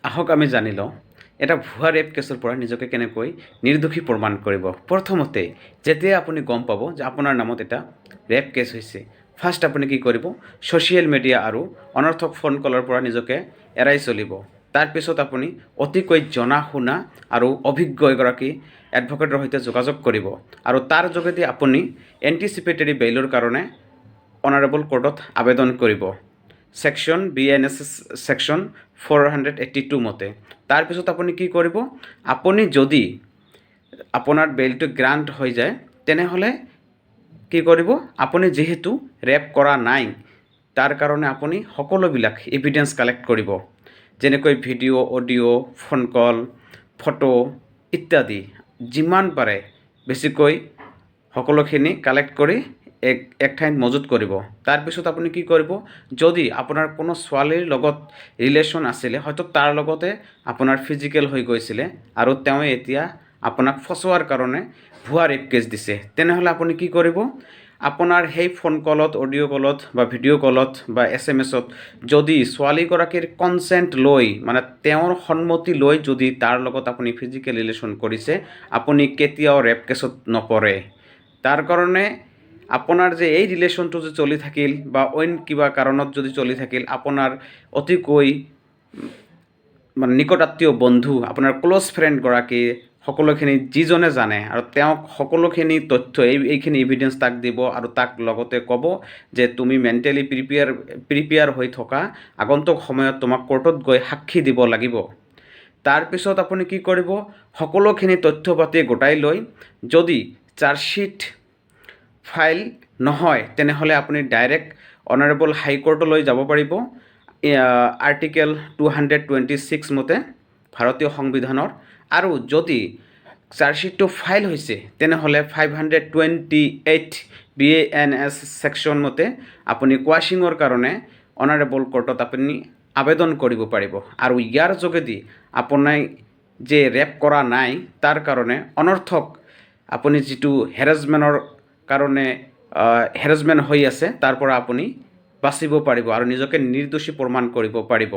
আহক আমি জানি লওঁ এটা ভুৱা ৰেপ কেছৰ পৰা নিজকে কেনেকৈ নিৰ্দোষী প্ৰমাণ কৰিব। প্ৰথমতে যেতিয়া আপুনি গম পাব যে আপোনাৰ নামত এটা ৰেপ কেছ হৈছে, ফাৰ্ষ্ট আপুনি কি কৰিব, ছ'চিয়েল মিডিয়া আৰু অনৰ্থক ফোন কলৰ পৰা নিজকে এৰাই চলিব। তাৰপিছত আপুনি অতিকৈ জনা শুনা আৰু অভিজ্ঞ এগৰাকী এডভকেটৰ সৈতে যোগাযোগ কৰিব আৰু তাৰ যোগেদি আপুনি এণ্টিচিপেটৰী বেইলৰ কাৰণে অনাৰেবল কোৰ্টত আবেদন কৰিব ছেকশ্যন BNS ছেকশ্যন 482 মতে। তাৰপিছত আপুনি কি কৰিব, আপুনি যদি আপোনাৰ বেইলটো গ্ৰাণ্ট হৈ যায় তেনেহ'লে কি কৰিব, আপুনি যিহেতু ৰেপ কৰা নাই তাৰ কাৰণে আপুনি সকলোবিলাক এভিডেন্স কালেক্ট কৰিব, যেনেকৈ ভিডিঅ' অডিঅ' ফোন কল ফটো ইত্যাদি যিমান পাৰে বেছিকৈ সকলোখিনি কালেক্ট কৰি এক ঠাইত মজুত কৰিব। তাৰপিছত আপুনি কি কৰিব, যদি আপোনাৰ কোনো ছোৱালীৰ লগত ৰিলেশ্যন আছিলে, হয়তো তাৰ লগতে আপোনাৰ ফিজিকেল হৈ গৈছিলে আৰু তেওঁ এতিয়া আপোনাক ফচোৱাৰ কাৰণে ভুৱা ৰেপ কেছ দিছে, তেনেহ'লে আপুনি কি কৰিব, আপোনাৰ সেই ফোন কলত অডিঅ' কলত বা ভিডিঅ' কলত বা SMS-ত যদি ছোৱালীগৰাকীৰ কনচেণ্ট লৈ মানে তেওঁৰ সন্মতি লৈ যদি তাৰ লগত আপুনি ফিজিকেল ৰিলেশ্যন কৰিছে, আপুনি কেতিয়াও ৰেপ কেছত নপৰে। তাৰ কাৰণে আপোনাৰ যে এই ৰিলেশ্যনটো যে চলি থাকিল বা অইন কিবা কাৰণত যদি চলি থাকিল, আপোনাৰ অতিকৈ মানে নিকটাত্মীয় বন্ধু আপোনাৰ ক্ল'জ ফ্ৰেণ্ডগৰাকী সকলোখিনি যিজনে জানে আৰু তেওঁক সকলোখিনি তথ্য এইখিনি এভিডেন্স তাক দিব আৰু তাক লগতে ক'ব যে তুমি মেণ্টেলি প্ৰিপেয়াৰ হৈ থকা, আগন্তুক সময়ত তোমাক কোৰ্টত গৈ সাক্ষী দিব লাগিব। তাৰপিছত আপুনি কি কৰিব, সকলোখিনি তথ্য পাতি গোটাই লৈ যদি চাৰ্জশ্বিট ফাইল নহয় তেনেহ'লে আপুনি ডাইৰেক্ট অনাৰেবল হাইকোৰ্টলৈ যাব পাৰিব আৰ্টিকেল 226 মতে ভাৰতীয় সংবিধানৰ। আৰু যদি চাৰ্জশ্বিটটো ফাইল হৈছে তেনেহ'লে 528 BNS ছেকশ্যন মতে আপুনি কোৱাশ্বিঙৰ কাৰণে অনাৰেবল কোৰ্টত আপুনি আবেদন কৰিব পাৰিব। আৰু ইয়াৰ যোগেদি আপুনি যে ৰেপ কৰা নাই তাৰ কাৰণে অনৰ্থক আপুনি যিটো হেৰাছমেণ্টৰ কাৰণে হেৰাছমেণ্ট হৈ আছে তাৰ পৰা আপুনি বাচিব পাৰিব আৰু নিজকে নিৰ্দোষী প্ৰমাণ কৰিব পাৰিব।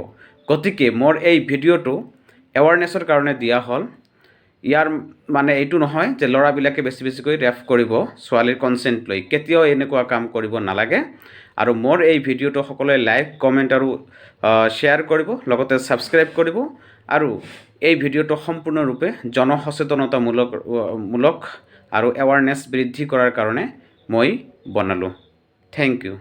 গতিকে মোৰ এই ভিডিঅ'টো এৱাৰনেছৰ কাৰণে দিয়া হ'ল। ইয়াৰ মানে এইটো নহয় যে ল'ৰাবিলাকে বেছিকৈ ৰেপ কৰিব ছোৱালীৰ কনচেণ্ট লৈ, কেতিয়াও এনেকুৱা কাম কৰিব নালাগে। আৰু মোৰ এই ভিডিঅ'টো সকলোৱে লাইক কমেণ্ট আৰু শ্বেয়াৰ কৰিব, লগতে ছাবস্ক্ৰাইব কৰিব। আৰু এই ভিডিঅ'টো সম্পূৰ্ণৰূপে জনসচেতনতামূলক আৰু এৱাৰনেছ বৃদ্ধি কৰাৰ কাৰণে মই বনালোঁ। Thank U.